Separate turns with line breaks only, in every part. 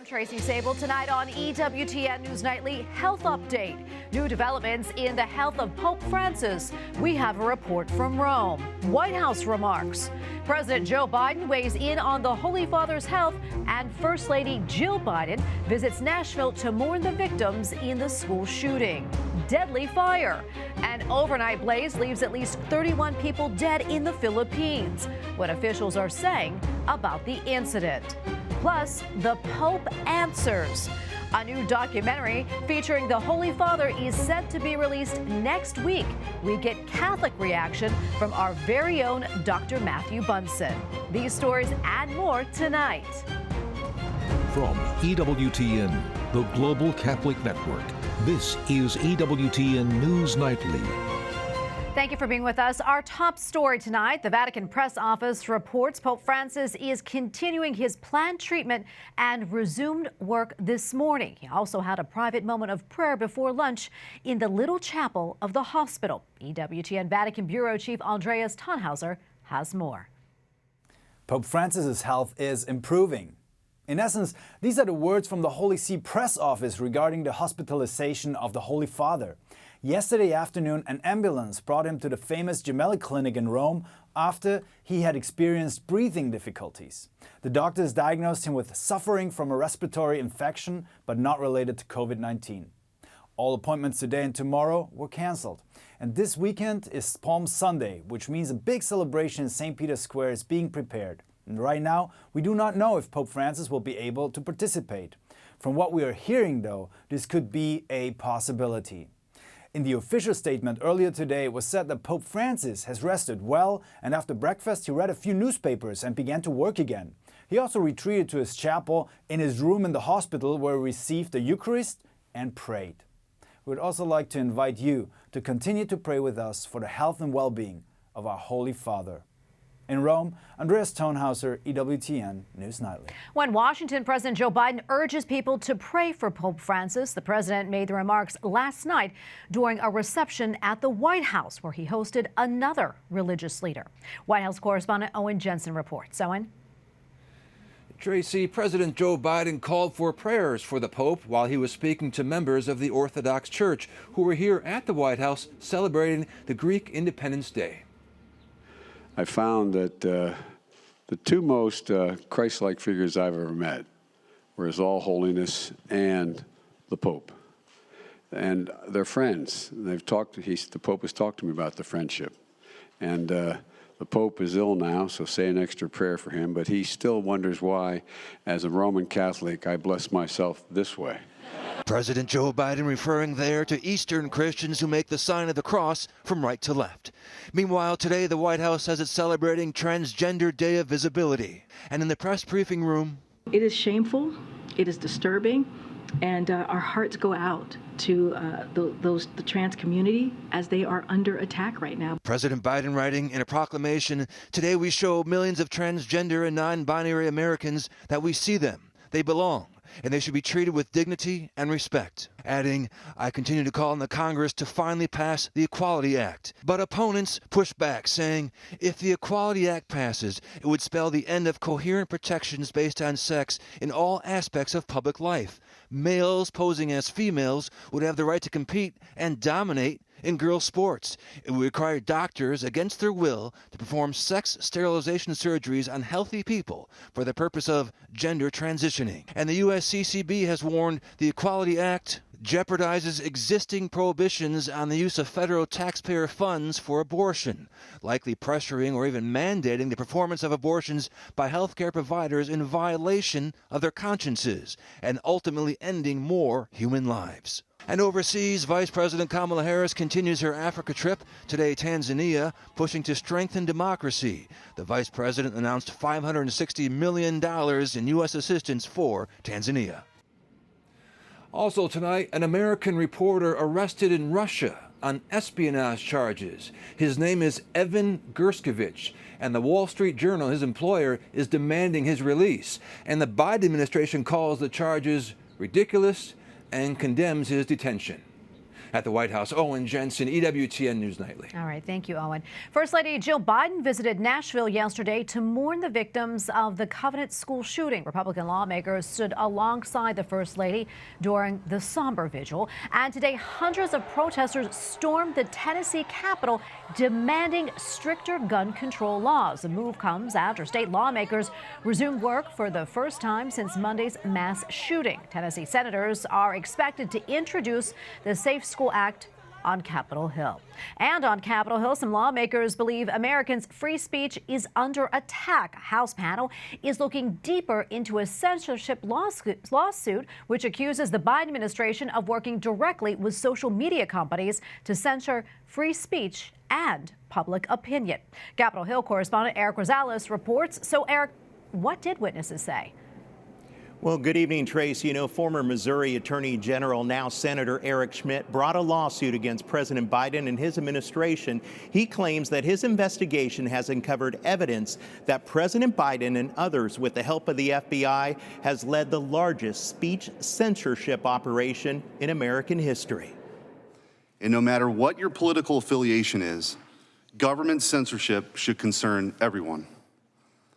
I'm Tracy Sabol. Tonight on EWTN News Nightly, health update. New developments in the health of Pope Francis. We have a report from Rome. White House remarks. President Joe Biden weighs in on the Holy Father's health, and First Lady Jill Biden visits Nashville to mourn the victims in the school shooting. Deadly fire. An overnight blaze leaves at least 31 people dead in the Philippines. What officials are saying about the incident. Plus, the Pope answers. A new documentary featuring the Holy Father is set to be released next week. We get Catholic reaction from our very own Dr. Matthew Bunson. These stories and more tonight.
From EWTN, the Global Catholic Network, this is EWTN News Nightly.
Thank you for being with us. Our top story tonight, the Vatican press office reports Pope Francis is continuing his planned treatment and resumed work this morning. He also had a private moment of prayer before lunch in the little chapel of the hospital. EWTN Vatican Bureau Chief Andreas Tannhauser has more.
Pope Francis's health is improving. In essence, these are the words from the Holy See press office regarding the hospitalization of the Holy Father. Yesterday afternoon, an ambulance brought him to the famous Gemelli Clinic in Rome after he had experienced breathing difficulties. The doctors diagnosed him with suffering from a respiratory infection, but not related to COVID-19. All appointments today and tomorrow were cancelled. And this weekend is Palm Sunday, which means a big celebration in St. Peter's Square is being prepared. And right now, we do not know if Pope Francis will be able to participate. From what we are hearing, though, this could be a possibility. In the official statement earlier today, it was said that Pope Francis has rested well, and after breakfast he read a few newspapers and began to work again. He also retreated to his chapel in his room in the hospital, where he received the Eucharist and prayed. We would also like to invite you to continue to pray with us for the health and well-being of our Holy Father. In Rome, Andreas Tannhauser, EWTN News Nightly.
When Washington, President Joe Biden urges people to pray for Pope Francis, the president made the remarks last night during a reception at the White House, where he hosted another religious leader. White House correspondent Owen Jensen reports. Owen?
Tracy, President Joe Biden called for prayers for the Pope while he was speaking to members of the Orthodox Church who were here at the White House celebrating the Greek Independence Day.
I found that the two most Christ-like figures I've ever met were His All Holiness and the Pope. And they're friends. They've talked. The Pope has talked to me about the friendship. And the Pope is ill now, so say an extra prayer for him. But he still wonders why, as a Roman Catholic, I bless myself this way.
President Joe Biden referring there to Eastern Christians who make the sign of the cross from right to left. Meanwhile, today the White House says it's celebrating Transgender Day of Visibility. And in the press briefing room,
it is shameful, it is disturbing, and our hearts go out to the trans community as they are under attack right now.
President Biden writing in a proclamation, "Today we show millions of transgender and non-binary Americans that we see them, they belong, and they should be treated with dignity and respect." Adding, "I continue to call on the Congress to finally pass the Equality Act." But opponents push back, saying if the Equality Act passes, it would spell the end of coherent protections based on sex in all aspects of public life. Males posing as females would have the right to compete and dominate in girls' sports. It would require doctors, against their will, to perform sex sterilization surgeries on healthy people for the purpose of gender transitioning. And the USCCB has warned the Equality Act jeopardizes existing prohibitions on the use of federal taxpayer funds for abortion, likely pressuring or even mandating the performance of abortions by healthcare providers in violation of their consciences, and ultimately ending more human lives. And overseas, Vice President Kamala Harris continues her Africa trip, today Tanzania, pushing to strengthen democracy. The Vice President announced $560 million in U.S. assistance for Tanzania.
Also tonight, an American reporter arrested in Russia on espionage charges. His name is Evan Gershkovich, and the Wall Street Journal, his employer, is demanding his release. And the Biden administration calls the charges ridiculous and condemns his detention. at the White House. Owen Jensen, EWTN News Nightly.
All right, thank you, Owen. First Lady Jill Biden visited Nashville yesterday to mourn the victims of the Covenant school shooting. Republican lawmakers stood alongside the First Lady during the somber vigil. And today, hundreds of protesters stormed the Tennessee Capitol demanding stricter gun control laws. The move comes after state lawmakers resumed work for the first time since Monday's mass shooting. Tennessee senators are expected to introduce the Safe School Act on Capitol Hill. And on Capitol Hill, some lawmakers believe Americans' free speech is under attack. A House panel is looking deeper into a censorship lawsuit which accuses the Biden administration of working directly with social media companies to censor free speech and public opinion. Capitol Hill correspondent Eric Rosales reports. So, Eric, what did witnesses say?
Well, good evening, Trace. You know, former Missouri Attorney General, now Senator Eric Schmitt, brought a lawsuit against President Biden and his administration. He claims that his investigation has uncovered evidence that President Biden and others, with the help of the FBI, has led the largest speech censorship operation in American history.
And no matter what your political affiliation is, government censorship should concern everyone.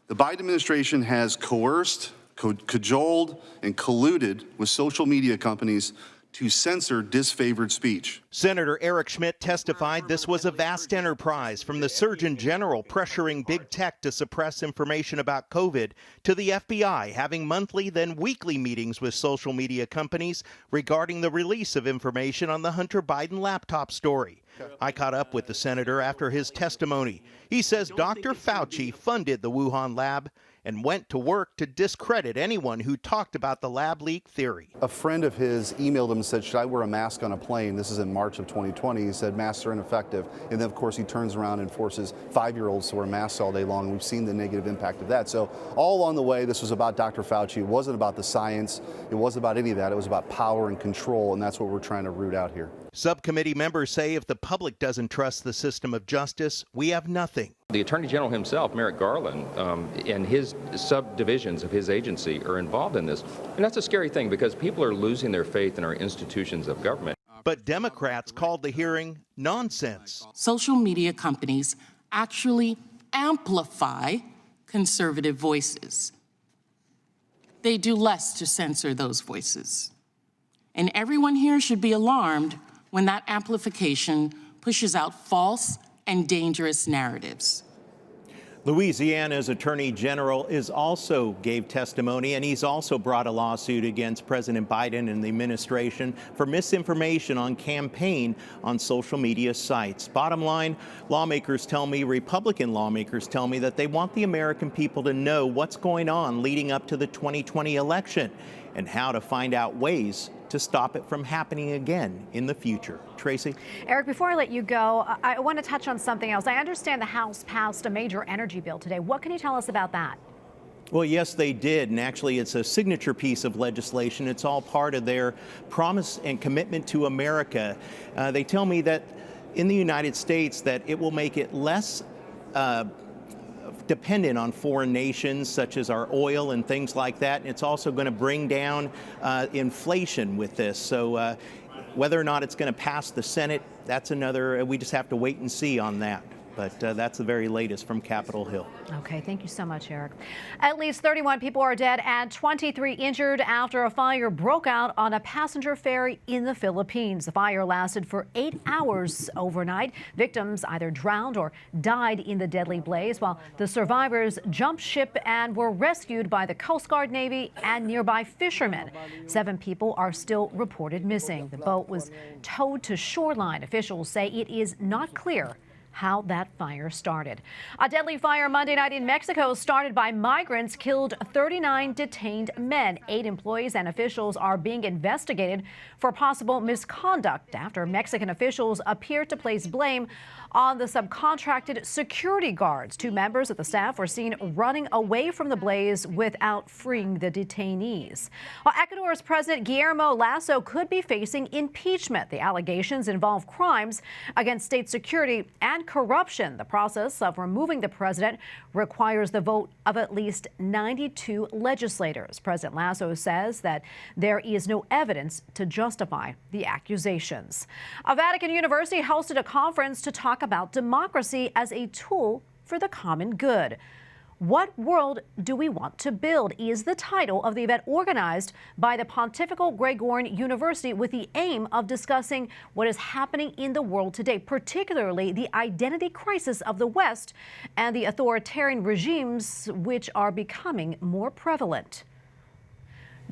The Biden administration has coerced, cajoled, and colluded with social media companies to censor disfavored speech.
Senator Eric Schmitt testified this was a vast enterprise, from the Surgeon General pressuring big tech to suppress information about COVID to the FBI having monthly, then weekly meetings with social media companies regarding the release of information on the Hunter Biden laptop story. I caught up with the senator after his testimony. He says Dr. Fauci funded the Wuhan lab and went to work to discredit anyone who talked about the lab leak theory.
A friend of his emailed him and said, should I wear a mask on a plane? This is in March of 2020. He said masks are ineffective. And then, of course, he turns around and forces 5-year-olds to wear masks all day long. We've seen the negative impact of that. So all along the way, this was about Dr. Fauci. It wasn't about the science. It wasn't about any of that. It was about power and control, and that's what we're trying to root out here.
Subcommittee members say if the public doesn't trust the system of justice, we have nothing.
The Attorney General himself, Merrick Garland, and his subdivisions of his agency are involved in this. And that's a scary thing because people are losing their faith in our institutions of government.
But Democrats called the hearing nonsense.
Social media companies actually amplify conservative voices. They do less to censor those voices. And everyone here should be alarmed when that amplification pushes out false and dangerous narratives.
Louisiana's Attorney General also gave testimony, and he's also brought a lawsuit against President Biden and the administration for misinformation on campaign on social media sites. Bottom line, Republican lawmakers tell me that they want the American people to know what's going on leading up to the 2020 election and how to find out ways to stop it from happening again in the future. Tracy?
Eric, before I let you go, I want to touch on something else. I understand the House passed a major energy bill today. What can you tell us about that?
Well, yes, they did. And actually, it's a signature piece of legislation. It's all part of their promise and commitment to America. They tell me that in the United States that it will make it less dependent on foreign nations such as our oil and things like that. And it's also going to bring down inflation with this. So whether or not it's going to pass the Senate, that's another, we just have to wait and see on that. But that's the very latest from Capitol Hill.
Okay, thank you so much, Eric. At least 31 people are dead and 23 injured after a fire broke out on a passenger ferry in the Philippines. The fire lasted for 8 hours overnight. Victims either drowned or died in the deadly blaze, while the survivors jumped ship and were rescued by the Coast Guard, Navy, and nearby fishermen. 7 people are still reported missing. The boat was towed to shoreline. Officials say it is not clear how that fire started. A deadly fire Monday night in Mexico started by migrants killed 39 detained men. 8 employees and officials are being investigated for possible misconduct after Mexican officials appear to place blame on the subcontracted security guards. 2 members of the staff were seen running away from the blaze without freeing the detainees. Well, Ecuador's President Guillermo Lasso could be facing impeachment. The allegations involve crimes against state security and corruption. The process of removing the president requires the vote of at least 92 legislators. President Lasso says that there is no evidence to justify the accusations. A Vatican university hosted a conference to talk about democracy as a tool for the common good. What world do we want to build is the title of the event organized by the Pontifical Gregorian University with the aim of discussing what is happening in the world today, particularly the identity crisis of the West and the authoritarian regimes which are becoming more prevalent.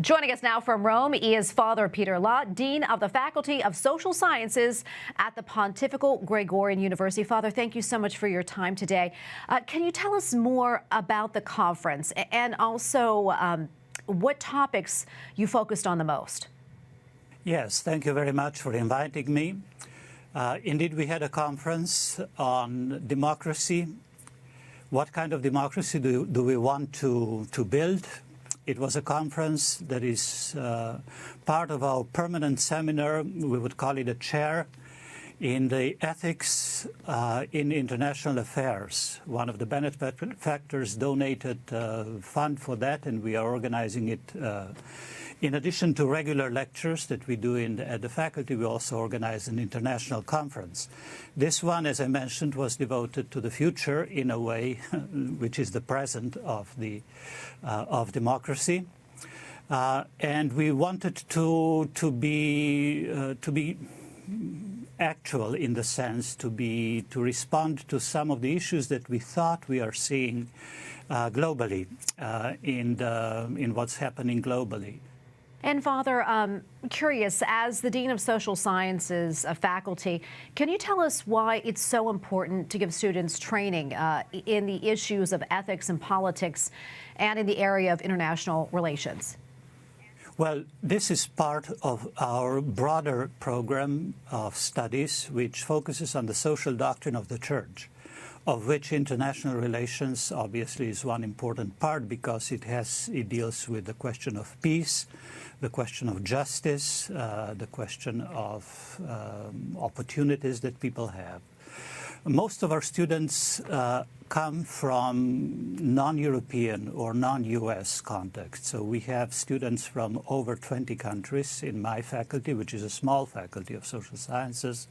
Joining us now from Rome is Father Peter Lott, Dean of the Faculty of Social Sciences at the Pontifical Gregorian University. Father, thank you so much for your time today. Can you tell us more about the conference and also what topics you focused on the most?
Yes, thank you very much for inviting me. Indeed, we had a conference on democracy. What kind of democracy do we want to build? It was a conference that is part of our permanent seminar. We would call it a chair in the ethics in international affairs. One of the benefactors donated fund for that, and we are organizing it. In addition to regular lectures that we do at the faculty, we also organize an international conference. This one, as I mentioned, was devoted to the future in a way, which is the present of democracy, and we wanted to be actual in the sense to respond to some of the issues that we thought we are seeing globally in what's happening globally.
And Father, curious, as the Dean of Social Sciences faculty, can you tell us why it's so important to give students training in the issues of ethics and politics and in the area of international relations?
Well, this is part of our broader program of studies, which focuses on the social doctrine of the Church, of which international relations obviously is one important part because it deals with the question of peace, the question of justice, the question of opportunities that people have. Most of our students come from non-European or non-US contexts. So we have students from over 20 countries in my faculty, which is a small faculty of social sciences.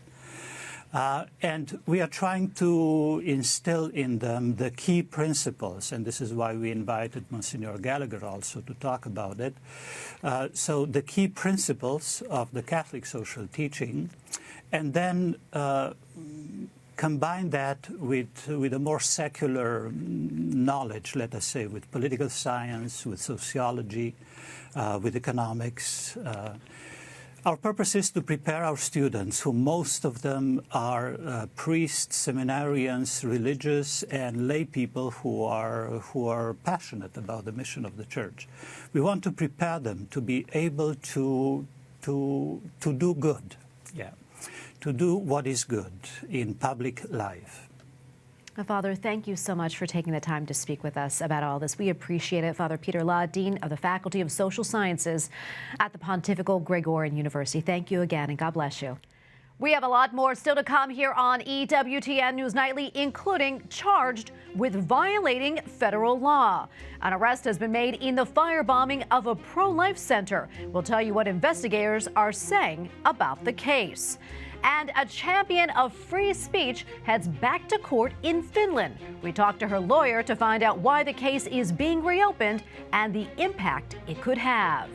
And we are trying to instill in them the key principles, and this is why we invited Monsignor Gallagher also to talk about it. So the key principles of the Catholic social teaching, and then combine that with a more secular knowledge, let us say, with political science, with sociology, with economics. Our purpose is to prepare our students, who most of them are priests, seminarians, religious, and lay people who are passionate about the mission of the Church. We want to prepare them to be able to do good, to do what is good in public life.
Father, thank you so much for taking the time to speak with us about all this. We appreciate it. Father Peter Lott, Dean of the Faculty of Social Sciences at the Pontifical Gregorian University. Thank you again, and God bless you. We have a lot more still to come here on EWTN News Nightly, including charged with violating federal law. An arrest has been made in the firebombing of a pro-life center. We'll tell you what investigators are saying about the case. And a champion of free speech heads back to court in Finland. We talked to her lawyer to find out why the case is being reopened and the impact it could have.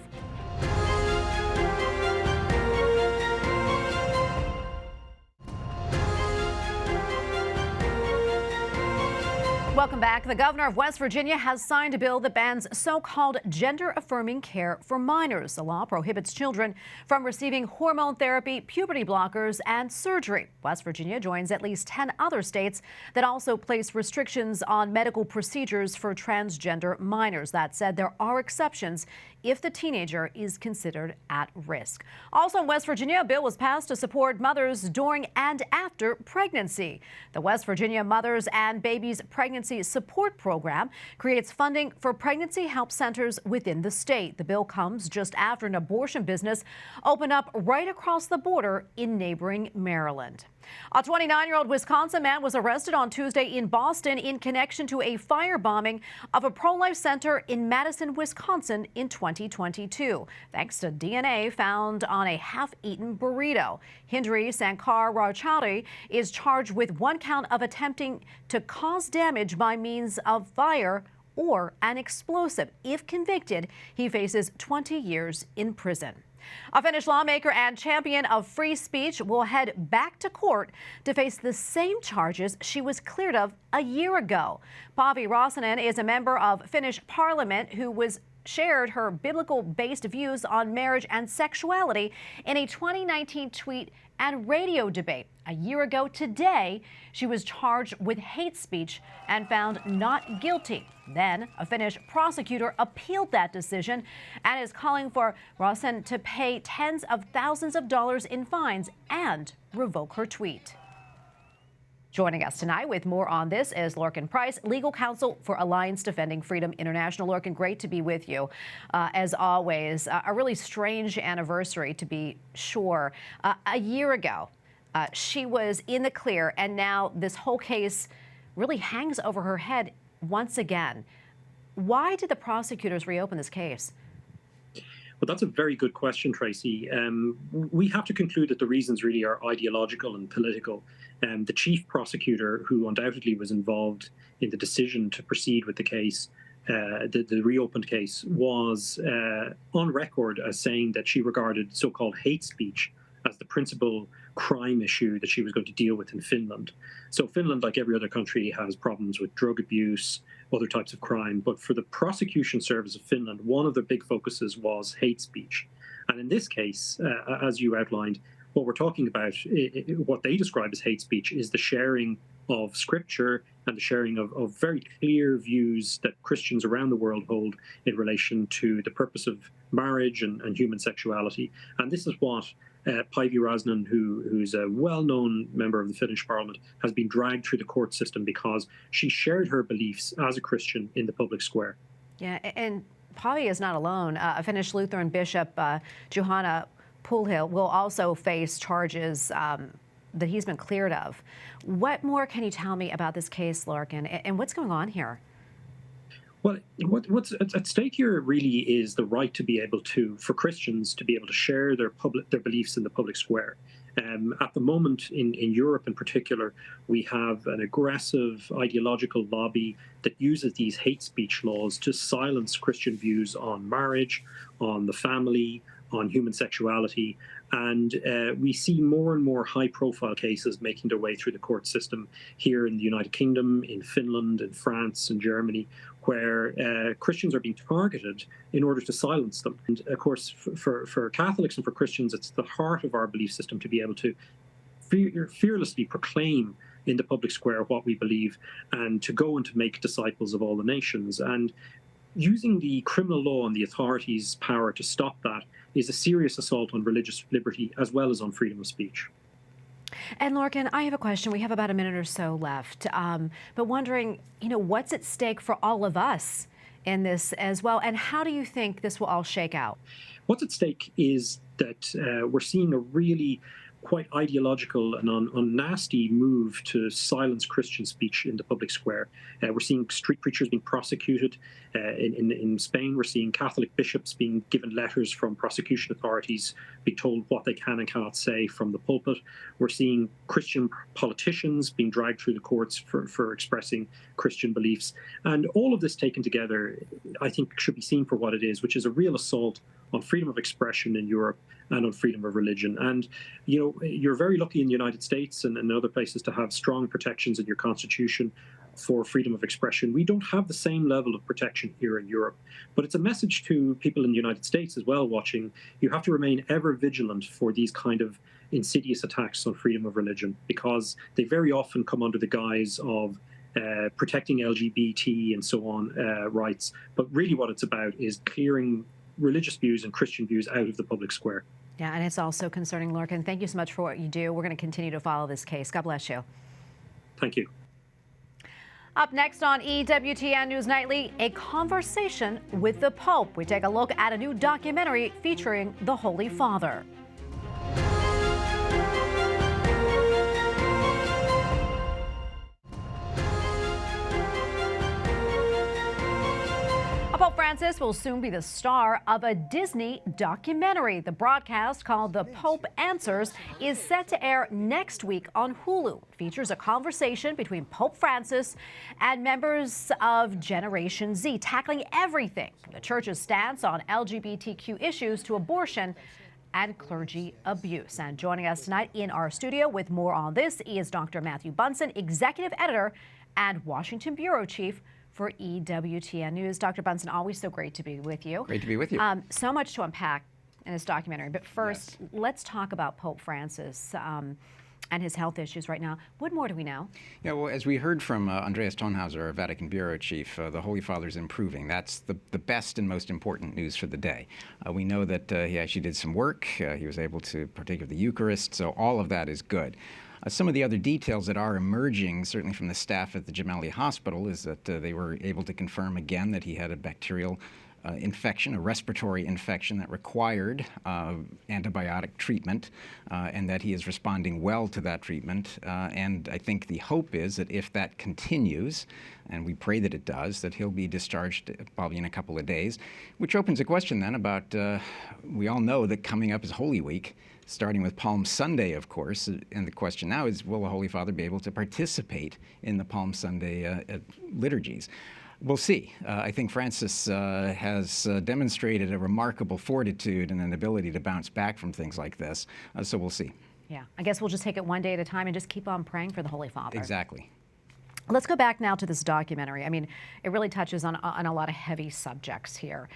Welcome back. The governor of West Virginia has signed a bill that bans so-called gender-affirming care for minors. The law prohibits children from receiving hormone therapy, puberty blockers, and surgery. West Virginia joins at least 10 other states that also place restrictions on medical procedures for transgender minors. That said, there are exceptions if the teenager is considered at risk. Also in West Virginia, a bill was passed to support mothers during and after pregnancy. The West Virginia Mothers and Babies Pregnancy Support Program creates funding for pregnancy help centers within the state. The bill comes just after an abortion business opened up right across the border in neighboring Maryland. A 29-year-old Wisconsin man was arrested on Tuesday in Boston in connection to a firebombing of a pro-life center in Madison, Wisconsin in 2022, thanks to DNA found on a half-eaten burrito. Hindri Sankar Rajchari is charged with one count of attempting to cause damage by means of fire or an explosive. If convicted, he faces 20 years in prison. A Finnish lawmaker and champion of free speech will head back to court to face the same charges she was cleared of a year ago. Paavi Räsänen is a member of Finnish parliament who shared her biblical-based views on marriage and sexuality in a 2019 tweet and radio debate. A year ago today, she was charged with hate speech and found not guilty. Then, a Finnish prosecutor appealed that decision and is calling for Räsänen to pay tens of thousands of dollars in fines and revoke her tweet. Joining us tonight with more on this is Lorcan Price, legal counsel for Alliance Defending Freedom International. Lorcan, great to be with you. As always, a really strange anniversary, to be sure. A year ago, she was in the clear, and now this whole case really hangs over her head once again. Why did the prosecutors reopen this case?
Well, that's a very good question, Tracy. We have to conclude that the reasons really are ideological and political. The chief prosecutor, who undoubtedly was involved in the decision to proceed with the case, the reopened case, was on record as saying that she regarded so-called hate speech as the principal crime issue that she was going to deal with in Finland. So Finland, like every other country, has problems with drug abuse, other types of crime. But for the prosecution service of Finland, one of their big focuses was hate speech. And in this case, as you outlined, what we're talking about, what they describe as hate speech, is the sharing of scripture and the sharing of very clear views that Christians around the world hold in relation to the purpose of marriage and human sexuality. And this is what Paavi Räsänen, who's a well-known member of the Finnish parliament, has been dragged through the court system because she shared her beliefs as a Christian in the public square.
Yeah, and Paavi is not alone. A Finnish Lutheran bishop, Juhana Pulhil, will also face charges that he's been cleared of. What more can you tell me about this case, Lorcan, and what's going on here?
Well, what's at stake here really is the right to be able to, for Christians, to be able to share their beliefs in the public square. At the moment, in Europe in particular, we have an aggressive ideological lobby that uses these hate speech laws to silence Christian views on marriage, on the family, on human sexuality. And we see more and more high-profile cases making their way through the court system here in the United Kingdom, in Finland, in France, and Germany, where Christians are being targeted in order to silence them. And of course, for Catholics and for Christians, it's the heart of our belief system to be able to fearlessly proclaim in the public square what we believe and to go and to make disciples of all the nations. And using the criminal law and the authorities' power to stop that is a serious assault on religious liberty as well as on freedom of speech.
And Lorcan, I have a question. We have about a minute or so left, but wondering, what's at stake for all of us in this as well, and how do you think this will all shake out?
What's at stake is that we're seeing a really quite ideological and nasty move to silence Christian speech in the public square. We're seeing street preachers being prosecuted. In Spain, we're seeing Catholic bishops being given letters from prosecution authorities, being told what they can and cannot say from the pulpit. We're seeing Christian politicians being dragged through the courts for expressing Christian beliefs. And all of this taken together, I think, should be seen for what it is, which is a real assault on freedom of expression in Europe and on freedom of religion. And, you're very lucky in the United States and other places to have strong protections in your constitution for freedom of expression. We don't have the same level of protection here in Europe. But it's a message to people in the United States as well watching. You have to remain ever vigilant for these kind of insidious attacks on freedom of religion, because they very often come under the guise of protecting LGBT and so on rights. But really what it's about is clearing religious views and Christian views out of the public square.
Yeah, and it's also concerning, Lurkin. Thank you so much for what you do. We're going to continue to follow this case. God bless you.
Thank you.
Up next on EWTN News Nightly, a conversation with the Pope. We take a look at a new documentary featuring the Holy Father. Pope Francis will soon be the star of a Disney documentary. The broadcast, called The Pope Answers, is set to air next week on Hulu. It features a conversation between Pope Francis and members of Generation Z, tackling everything from the Church's stance on LGBTQ issues to abortion and clergy abuse. And joining us tonight in our studio with more on this is Dr. Matthew Bunson, Executive Editor and Washington Bureau Chief for EWTN News. Dr. Bunson, always so great to be with you.
Great to be with you.
So much to unpack in this documentary. But first, let's talk about Pope Francis and his health issues right now. What more do we know?
Yeah, well, as we heard from Andreas Tonhauser, our Vatican Bureau Chief, the Holy Father's improving. That's the best and most important news for the day. We know that he actually did some work. He was able to partake of the Eucharist, so all of that is good. Some of the other details that are emerging, certainly from the staff at the Gemelli Hospital, is that they were able to confirm again that he had a bacterial infection, a respiratory infection that required antibiotic treatment, and that he is responding well to that treatment. And I think the hope is that if that continues, and we pray that it does, that he'll be discharged probably in a couple of days, which opens a question then about, we all know that coming up is Holy Week, starting with Palm Sunday, of course, and the question now is, will the Holy Father be able to participate in the Palm Sunday liturgies? We'll see. I think Francis has demonstrated a remarkable fortitude and an ability to bounce back from things like this, so we'll see.
Yeah, I guess we'll just take it one day at a time and just keep on praying for the Holy Father.
Exactly.
Let's go back now to this documentary. I mean, it really touches on a lot of heavy subjects here.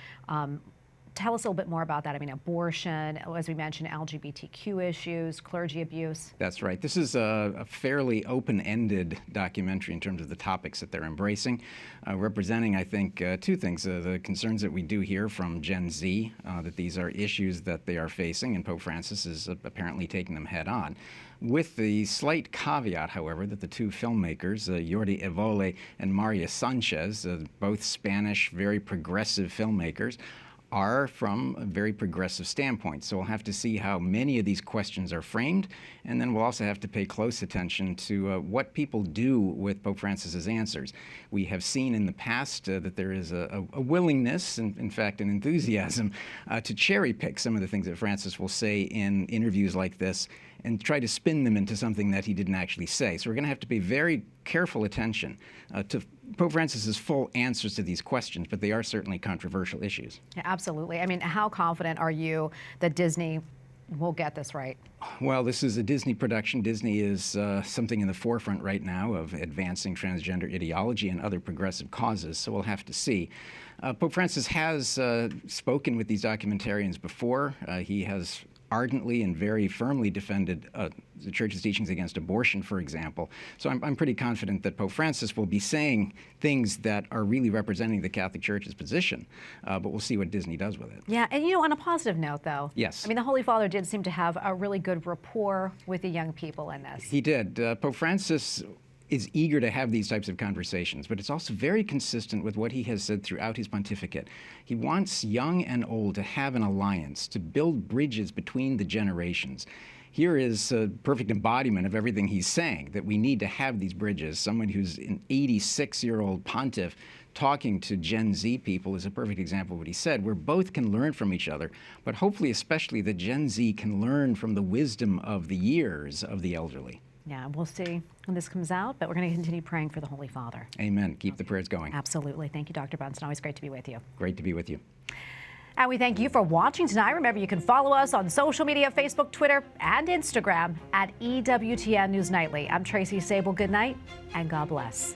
Tell us a little bit more about that. I mean, abortion, as we mentioned, LGBTQ issues, clergy abuse.
That's right. This is a fairly open-ended documentary in terms of the topics that they're embracing, representing, I think, two things. The concerns that we do hear from Gen Z, that these are issues that they are facing, and Pope Francis is apparently taking them head on. With the slight caveat, however, that the two filmmakers, Jordi Evole and Maria Sanchez, both Spanish, very progressive filmmakers, are from a very progressive standpoint. So we'll have to see how many of these questions are framed, and then we'll also have to pay close attention to what people do with Pope Francis's answers. We have seen in the past that there is a willingness, and in fact an enthusiasm, to cherry pick some of the things that Francis will say in interviews like this and try to spin them into something that he didn't actually say. So we're going to have to pay very careful attention to Pope Francis's full answers to these questions, but they are certainly controversial issues.
Yeah, absolutely. I mean, how confident are you that Disney will get this right?
Well, this is a Disney production. Disney is something in the forefront right now of advancing transgender ideology and other progressive causes, so we'll have to see. Pope Francis has spoken with these documentarians before. He has ardently and very firmly defended the Church's teachings against abortion, for example. So I'm pretty confident that Pope Francis will be saying things that are really representing the Catholic Church's position, but we'll see what Disney does with it.
Yeah, and on a positive note, though.
Yes.
I mean, the Holy Father did seem to have a really good rapport with the young people in this.
He did. Pope Francis is eager to have these types of conversations, but it's also very consistent with what he has said throughout his pontificate. He wants young and old to have an alliance, to build bridges between the generations. Here is a perfect embodiment of everything he's saying, that we need to have these bridges. Someone who's an 86-year-old pontiff talking to Gen Z people is a perfect example of what he said, where both can learn from each other, but hopefully especially the Gen Z can learn from the wisdom of the years of the elderly.
Yeah, we'll see when this comes out, but we're going to continue praying for the Holy Father.
Amen. Keep the prayers going.
Absolutely. Thank you, Dr. Bunson. Always great to be with you.
Great to be with you.
And we thank you for watching tonight. Remember, you can follow us on social media, Facebook, Twitter, and Instagram at EWTN News Nightly. I'm Tracy Sabol. Good night, and God bless.